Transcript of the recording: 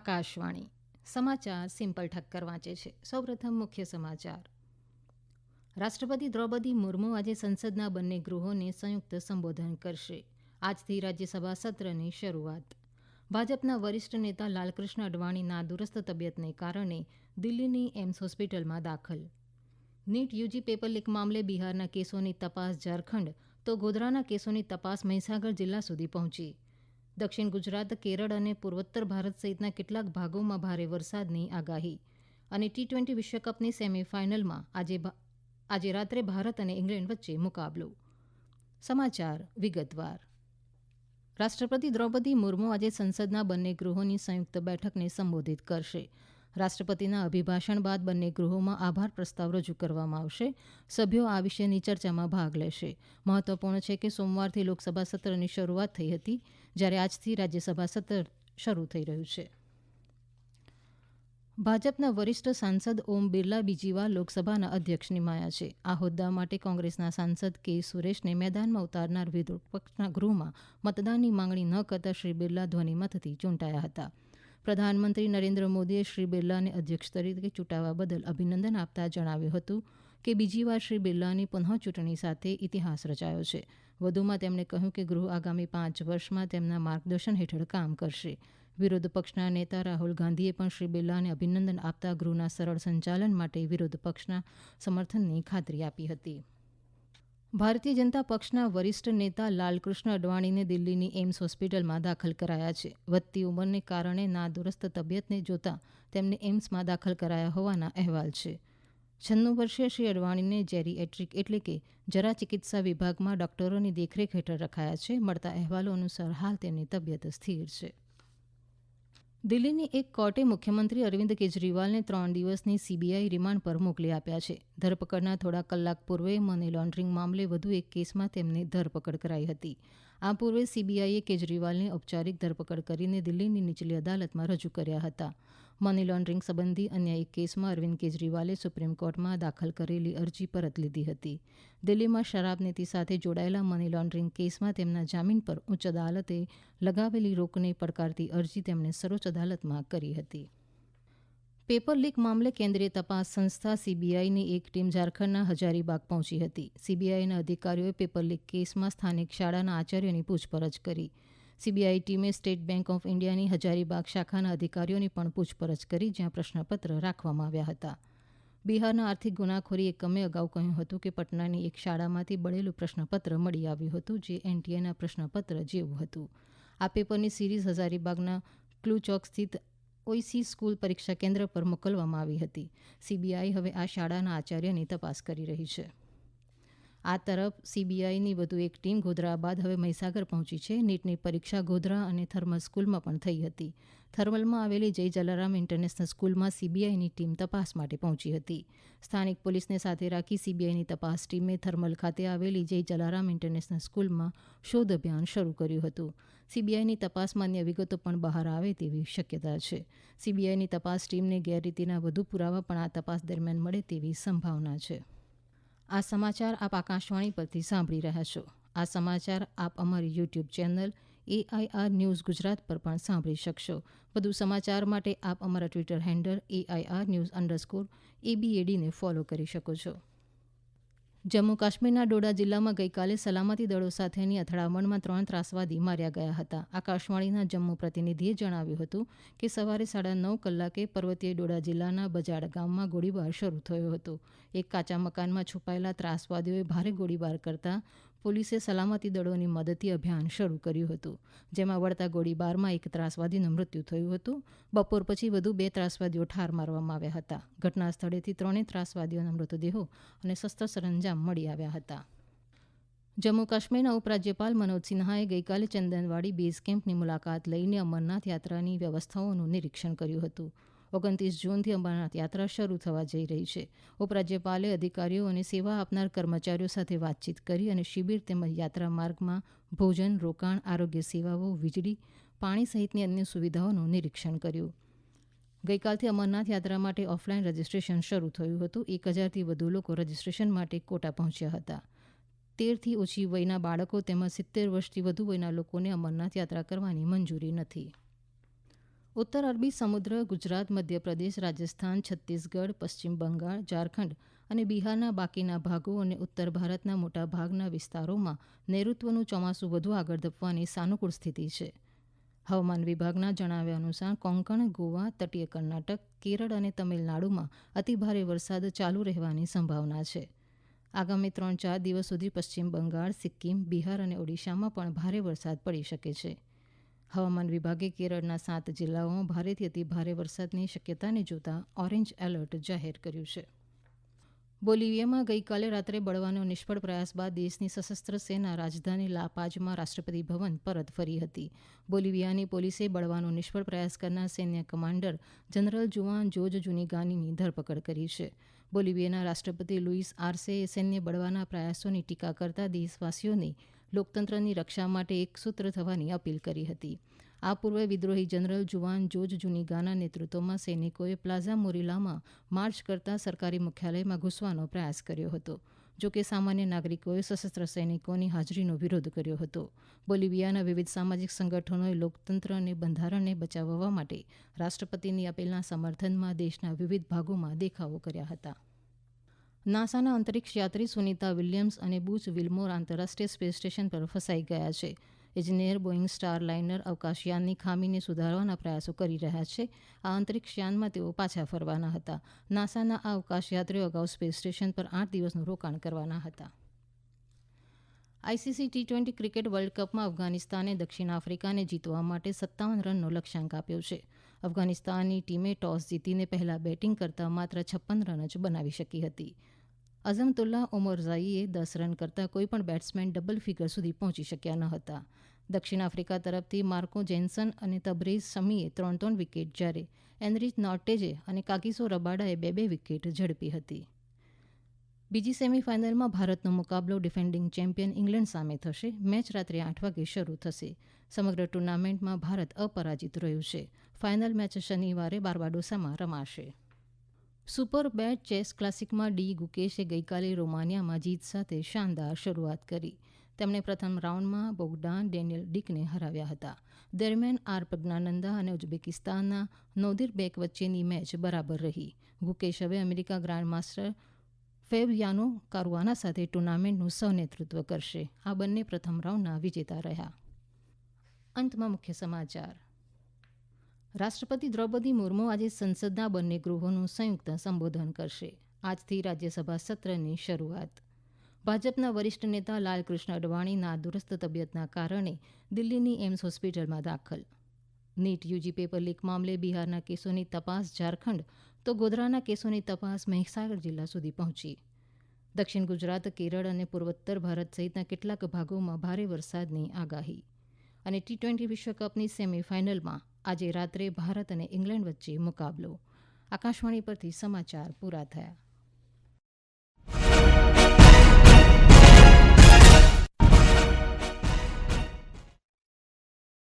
આકાશવાણી સમાચાર સિમ્પલ ઠક્કર વાંચે છે. સૌપ્રથમ મુખ્ય સમાચાર. રાષ્ટ્રપતિ દ્રૌપદી મુર્મુ આજે સંસદના બંને ગૃહોને સંયુક્ત સંબોધન કરશે. આજથી રાજ્યસભા સત્રની શરૂઆત. ભાજપના વરિષ્ઠ નેતા લાલકૃષ્ણ અડવાણી નાદુરસ્ત તબિયતને કારણે દિલ્હીની એમ્સ હોસ્પિટલમાં દાખલ. નીટ યુજી પેપર લીક મામલે બિહારના કેસોની તપાસ ઝારખંડ તો ગોધરાના કેસોની તપાસ મહીસાગર જિલ્લા સુધી પહોંચી. દક્ષિણ ગુજરાત, કેરળ અને પૂર્વોત્તર ભારત સહિતના કેટલાક ભાગોમાં ભારે વરસાદની આગાહી. અને ટી-20 વિશ્વકપની સેમીફાઇનલમાં આજે રાત્રે ભારત અને ઇંગ્લેન્ડ વચ્ચે મુકાબલો. સમાચાર વિગતવાર. રાષ્ટ્રપતિ દ્રૌપદી મુર્મુ આજે સંસદના બંને ગૃહોની સંયુક્ત બેઠકને સંબોધિત કરશે. રાષ્ટ્રપતિના અભિભાષણ બાદ બંને ગૃહોમાં આભાર પ્રસ્તાવ રજૂ કરવામાં આવશે. સભ્યો આ વિષયની ચર્ચામાં ભાગ લેશે. મહત્વપૂર્ણ છે કે સોમવારથી લોકસભા સત્રની શરૂઆત થઈ હતી, જ્યારે આજથી રાજ્યસભા સત્ર શરૂ થઈ રહ્યું છે. ભાજપના વરિષ્ઠ સાંસદ ઓમ બિરલા બીજી વાર લોકસભાના અધ્યક્ષ નિમાયા છે. આ હોદ્દા માટે કોંગ્રેસના સાંસદ કે સુરેશને મેદાનમાં ઉતારનાર વિરોધ પક્ષના ગૃહમાં મતદાનની માંગણી ન કરતા શ્રી બિરલા ધ્વનિમતથી ચૂંટાયા હતા. પ્રધાનમંત્રી નરેન્દ્ર મોદીએ શ્રી બિરલાને અધ્યક્ષ તરીકે ચૂંટાવા બદલ અભિનંદન આપતા જણાવ્યું હતું કે બીજી વાર શ્રી બિરલાની પુનઃચૂંટણી સાથે ઇતિહાસ રચાયો છે. વધુમાં તેમણે કહ્યું કે ગૃહ આગામી 5 વર્ષમાં તેમના માર્ગદર્શન હેઠળ કામ કરશે. વિરોધ પક્ષના નેતા રાહુલ ગાંધીએ પણ શ્રી બિરલાને અભિનંદન આપતા ગૃહના સરળ સંચાલન માટે વિરોધ પક્ષના સમર્થનની ખાતરી આપી હતી. ભારતીય જનતા પક્ષના વરિષ્ઠ નેતા લાલકૃષ્ણ અડવાણીને દિલ્હીની એમ્સ હોસ્પિટલમાં દાખલ કરાયા છે. વધતી ઉંમરને કારણે નાદુરસ્ત તબિયતને જોતા તેમને એમ્સમાં દાખલ કરાયા હોવાના અહેવાલ છે. 96 વર્ષીય શ્રી અડવાણીને જેરીએટ્રિક એટલે કે જરા ચિકિત્સા વિભાગમાં ડોક્ટરોની દેખરેખ હેઠળ રખાયા છે. મળતા અહેવાલો અનુસાર હાલ તેમની તબિયત સ્થિર છે. દિલ્હીની એક કોર્ટે મુખ્યમંત્રી અરવિંદ કેજરીવાલને 3 દિવસની સીબીઆઈ રિમાન્ડ પર મોકલી આપ્યા છે. ધરપકડના થોડા કલાક પૂર્વે મની લોન્ડરિંગ મામલે વધુ એક કેસમાં તેમની ધરપકડ કરાઈ હતી. આ પૂર્વે સીબીઆઈએ કેજરીવાલની ઔપચારિક ધરપકડ કરીને દિલ્હીની નીચલી અદાલતમાં રજૂ કર્યા હતા. મની લોન્ડરિંગ સંબંધી અન્ય એક કેસમાં અરવિંદ કેજરીવાલે સુપ્રીમ કોર્ટમાં દાખલ કરેલી અરજી પરત લીધી હતી. દિલ્હીમાં શરાબ નીતિ સાથે જોડાયેલા મની લોન્ડરિંગ કેસમાં તેમના જામીન પર ઉચ્ચ અદાલતે લગાવેલી રોકને પડકારતી અરજી તેમણે સર્વોચ્ચ અદાલતમાં કરી હતી. પેપર લીક મામલે કેન્દ્રીય તપાસ સંસ્થા સીબીઆઈની એક ટીમ ઝારખંડના હજારીબાગ પહોંચી હતી. સીબીઆઈના અધિકારીઓએ પેપર લીક કેસમાં સ્થાનિક શાળાના આચાર્યોની પૂછપરછ કરી. સીબીઆઈ ટીમે સ્ટેટ બેંક ઓફ ઇન્ડિયાની હજારીબાગ શાખાના અધિકારીઓની પણ પૂછપરછ કરી, જ્યાં પ્રશ્નપત્ર રાખવામાં આવ્યા હતા. બિહારના આર્થિક ગુનાખોરી એકમે અગાઉ કહ્યું હતું કે પટનાની એક શાળામાંથી બળેલું પ્રશ્નપત્ર મળી આવ્યું હતું, જે એનટીએના પ્રશ્નપત્ર જેવું હતું. આ પેપરની સિરીઝ હજારીબાગના ક્લુ ચોક સ્થિત ઓઈસી સ્કૂલ પરીક્ષા કેન્દ્ર પર મોકલવામાં આવી હતી. સીબીઆઈ હવે આ શાળાના આચાર્યની તપાસ કરી રહી છે. આ તરફ સીબીઆઈની વધુ એક ટીમ ગોધરા બાદ હવે મહીસાગર પહોંચી છે. નીટની પરીક્ષા ગોધરા અને થર્મલ સ્કૂલમાં પણ થઈ હતી. થર્મલમાં આવેલી જય જલારામ ઇન્ટરનેશનલ સ્કૂલમાં સીબીઆઈની ટીમ તપાસ માટે પહોંચી હતી. સ્થાનિક પોલીસને સાથે રાખી સીબીઆઈની તપાસ ટીમે થર્મલ ખાતે આવેલી જય જલારામ ઇન્ટરનેશનલ સ્કૂલમાં શોધ અભિયાન શરૂ કર્યું હતું. સીબીઆઈની તપાસમાં અન્ય વિગતો પણ બહાર આવે તેવી શક્યતા છે. સીબીઆઈની તપાસ ટીમને ગેરરીતિના વધુ પુરાવા પણ આ તપાસ દરમિયાન મળે તેવી સંભાવના છે. આ સમાચાર આપ આકાશવાણી પરથી સાંભળી રહ્યા છો. આ સમાચાર આપ અમારી YouTube channel AIR news Gujarat પર પણ સાંભળી શકશો. વધુ સમાચાર માટે આપ અમારા ટ્વિટર હેન્ડલ AIR_ABAD ને ફોલો કરી શકો છો. જમ્મુ કાશ્મીરના ડોડા જિલ્લામાં ગઈકાલે સલામતી દળો સાથેની અથડામણમાં 3 ત્રાસવાદી માર્યા ગયા હતા. આકાશવાણીના જમ્મુ પ્રતિનિધિએ જણાવ્યું હતું કે સવારે 9:30 કલાકે પર્વતીય ડોડા જિલ્લાના બજાડ ગામમાં ગોળીબાર શરૂ થયો હતો. એક કાચા મકાનમાં છુપાયેલા ત્રાસવાદીઓએ ભારે ગોળીબાર કરતા પોલીસે સલામતી દળોની મદદથી અભિયાન શરૂ કર્યું હતું, જેમાં વળતા ગોળીબારમાં એક ત્રાસવાદીનું મૃત્યુ થયું હતું. બપોર પછી વધુ 2 ત્રાસવાદીઓ ઠાર મારવામાં આવ્યા હતા. ઘટના સ્થળેથી 3 ત્રાસવાદીઓના મૃતદેહો અને શસ્ત્ર સરંજામ મળી આવ્યા હતા. જમ્મુ કાશ્મીરના ઉપરાજ્યપાલ મનોજ સિન્હાએ ગઈકાલે ચંદનવાડી બેઝ કેમ્પની મુલાકાત લઈને અમરનાથ યાત્રાની વ્યવસ્થાઓનું નિરીક્ષણ કર્યું હતું. 29 જૂનથી અમરનાથ યાત્રા શરૂ થવા જઈ રહી છે. ઉપરાજ્યપાલે અધિકારીઓ અને સેવા આપનાર કર્મચારીઓ સાથે વાતચીત કરી અને શિબિર તેમજ યાત્રા માર્ગમાં ભોજન, રોકાણ, આરોગ્ય સેવાઓ, વીજળી, પાણી સહિતની અન્ય સુવિધાઓનું નિરીક્ષણ કર્યું. ગઈકાલથી અમરનાથ યાત્રા માટે ઓફલાઈન રજીસ્ટ્રેશન શરૂ થયું હતું. 1000થી વધુ લોકો રજીસ્ટ્રેશન માટે કોટા પહોંચ્યા હતા. 13 થી ઓછી વયના બાળકો તેમજ 70 વર્ષથી વધુ વયના લોકોને અમરનાથ યાત્રા કરવાની મંજૂરી નથી. ઉત્તર અરબી સમુદ્ર ગુજરાત, મધ્યપ્રદેશ, રાજસ્થાન, છત્તીસગઢ, પશ્ચિમ બંગાળ, ઝારખંડ અને બિહારના બાકીના ભાગો અને ઉત્તર ભારતના મોટાભાગના વિસ્તારોમાં નૈઋત્યનું ચોમાસું વધુ આગળ ધપવાની સાનુકૂળ સ્થિતિ છે. હવામાન વિભાગના જણાવ્યા અનુસાર કોંકણ, ગોવા, તટીય કર્ણાટક, કેરળ અને તમિલનાડુમાં અતિભારે વરસાદ ચાલુ રહેવાની સંભાવના છે. આગામી 3-4 દિવસ સુધી પશ્ચિમ બંગાળ, સિક્કિમ, બિહાર અને ઓડિશામાં પણ ભારે વરસાદ પડી શકે છે. હવામાન વિભાગે કેરળના 7 જિલ્લાઓમાં ભારેથી અતિભારે વરસાદની શક્યતાને જોતા ઓરેન્જ એલર્ટ જાહેર કર્યું છે. બોલિવિયામાં ગઈકાલે રાત્રે બળવાનો નિષ્ફળ પ્રયાસ બાદ દેશની સશસ્ત્ર સેના રાજધાની લા પાઝમાં રાષ્ટ્રપતિ ભવન પરત ફરી હતી. બોલિવિયાની પોલીસે બળવાનો નિષ્ફળ પ્રયાસ કરનાર સૈન્ય કમાન્ડર જનરલ જુઆન જોર્જ જુનિગાનીની ધરપકડ કરી છે. બોલિવિયાના રાષ્ટ્રપતિ લુઇસ આર્સેએ સૈન્ય બળવાના પ્રયાસોની ટીકા કરતા દેશવાસીઓને લોકતંત્રની રક્ષા માટે એકસૂત્ર થવાની અપીલ કરી હતી. આ પૂર્વે વિદ્રોહી જનરલ જુઆન જોર્જ જુનિગાના નેતૃત્વમાં સૈનિકોએ પ્લાઝા મોરિલામાં માર્ચ કરતા સરકારી મુખ્યાલયમાં ઘૂસવાનો પ્રયાસ કર્યો હતો. જોકે સામાન્ય નાગરિકોએ સશસ્ત્ર સૈનિકોની હાજરીનો વિરોધ કર્યો હતો. બોલિવિયાના વિવિધ સામાજિક સંગઠનોએ લોકતંત્ર અને બંધારણને બચાવવા માટે રાષ્ટ્રપતિની અપીલના સમર્થનમાં દેશના વિવિધ ભાગોમાં દેખાવો કર્યા હતા. નાસાના અંતરિક્ષ યાત્રી સુનિતા વિલિયમ્સ અને બુચ વિલ્મોર આંતરરાષ્ટ્રીય સ્પેસ સ્ટેશન પર ફસાઈ ગયા છે. ઇજનેર બોઇંગ સ્ટારલાઇનર અવકાશયાનની ખામીને સુધારવાના પ્રયાસો કરી રહ્યા છે. આ અંતરિક્ષયાનમાં તેઓ પાછા ફરવાના હતા. નાસાના આ અવકાશયાત્રીઓ અગાઉ સ્પેસ સ્ટેશન પર 8 દિવસનું રોકાણ કરવાના હતા. આઈસીસી ટી20 ક્રિકેટ વર્લ્ડ કપમાં અફઘાનિસ્તાને દક્ષિણ આફ્રિકાને જીતવા માટે 57 રનનો લક્ષ્યાંક આપ્યો છે. અફઘાનિસ્તાનની ટીમે ટોસ જીતીને પહેલા બેટિંગ કરતા માત્ર 56 રન જ બનાવી શકી હતી. અઝમતુલ્લા ઓમરઝાઈએ 10 રન કરતા કોઈપણ બેટ્સમેન ડબલ ફિગર સુધી પહોંચી શક્યા ન હતા. દક્ષિણ આફ્રિકા તરફથી માર્કો જેન્સન અને તબરેઝ શમીએ 3-3 વિકેટ જ્યારે એનરિચ નોર્ટેજે અને કાગિસો રબાડાએ 2-2 વિકેટ ઝડપી હતી. બીજી સેમીફાઇનલમાં ભારતનો મુકાબલો ડિફેન્ડિંગ ચેમ્પિયન ઇંગ્લેન્ડ સામે થશે. મેચ રાત્રે 8 વાગે શરૂ થશે. સમગ્ર ટુર્નામેન્ટમાં ભારત અપરાજિત રહ્યું છે. ફાઇનલ મેચ શનિવારે બાર્બાડોસામાં રમાશે. સુપર 8 ચેસ ક્લાસિકમાં ડી ગુકેશે ગઈકાલે રોમાનિયામાં જીત સાથે શાનદાર શરૂઆત કરી. તેમણે પ્રથમ રાઉન્ડમાં બોગ્ડાન ડેનિયલ ડીકને હરાવ્યા હતા. દરમિયાન આર પ્રજ્ઞાનંદા અને ઉઝબેકિસ્તાનના નોદિરબેક વચ્ચેની મેચ બરાબર રહી. ગુકેશ હવે અમેરિકા ગ્રાન્ડમાસ્ટર ફેબિયાનો કારુઆના સાથે ટુર્નામેન્ટનું સહનેતૃત્વ કરશે. આ બંને પ્રથમ રાઉન્ડના વિજેતા રહ્યા. અંતમાં મુખ્ય સમાચાર. રાષ્ટ્રપતિ દ્રૌપદી મુર્મુ આજે સંસદના બંને ગૃહોનું સંયુક્ત સંબોધન કરશે. આજથી રાજ્યસભા સત્રની શરૂઆત. ભાજપના વરિષ્ઠ નેતા લાલકૃષ્ણ અડવાણી નાદુરસ્ત તબિયતના કારણે દિલ્હીની એમ્સ હોસ્પિટલમાં દાખલ. નીટ યુજી પેપર લીક મામલે બિહારના કેસોની તપાસ ઝારખંડ તો ગોધરાના કેસોની તપાસ મહીસાગર જિલ્લા સુધી પહોંચી. દક્ષિણ ગુજરાત, કેરળ અને પૂર્વોત્તર ભારત સહિતના કેટલાક ભાગોમાં ભારે વરસાદની આગાહી. અને ટી20 વિશ્વકપની સેમીફાઇનલમાં આજે રાત્રે ભારત અને ઇંગ્લેન્ડ વચ્ચે મુકાબલો. આકાશવાણી પરથી સમાચાર પૂરા થયા.